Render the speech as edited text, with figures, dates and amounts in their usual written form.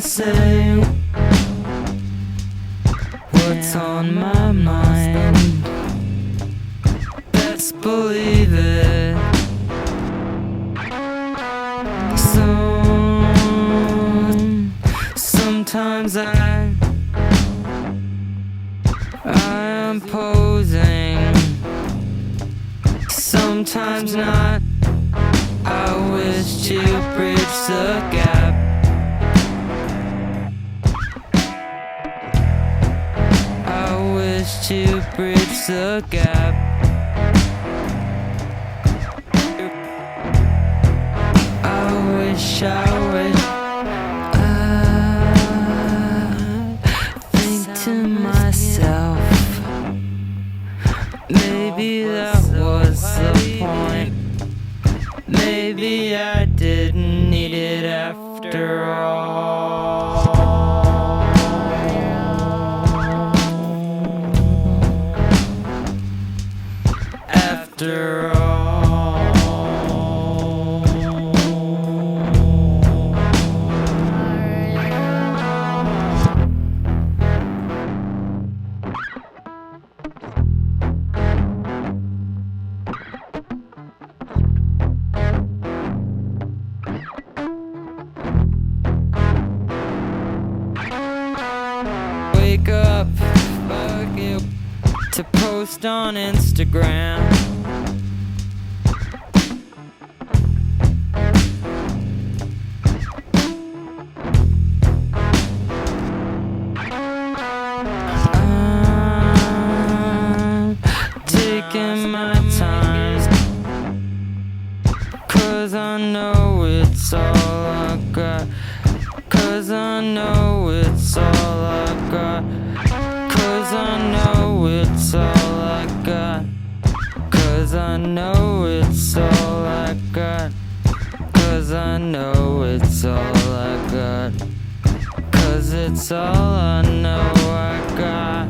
say what's on my mind. Best believe it. Sometimes I am posing, sometimes not. I wish to bridge the gap. I wish to bridge the gap. I wish to myself, maybe that was the point. Maybe I didn't need it after all. After all. Wake up to post on Instagram. I'm taking my time, 'cause I know it's all I got. 'Cause I know it's all I got. 'Cause I know it's all I got. 'Cause I know it's all I got. 'Cause I know it's all I got. 'Cause it's all I know I got.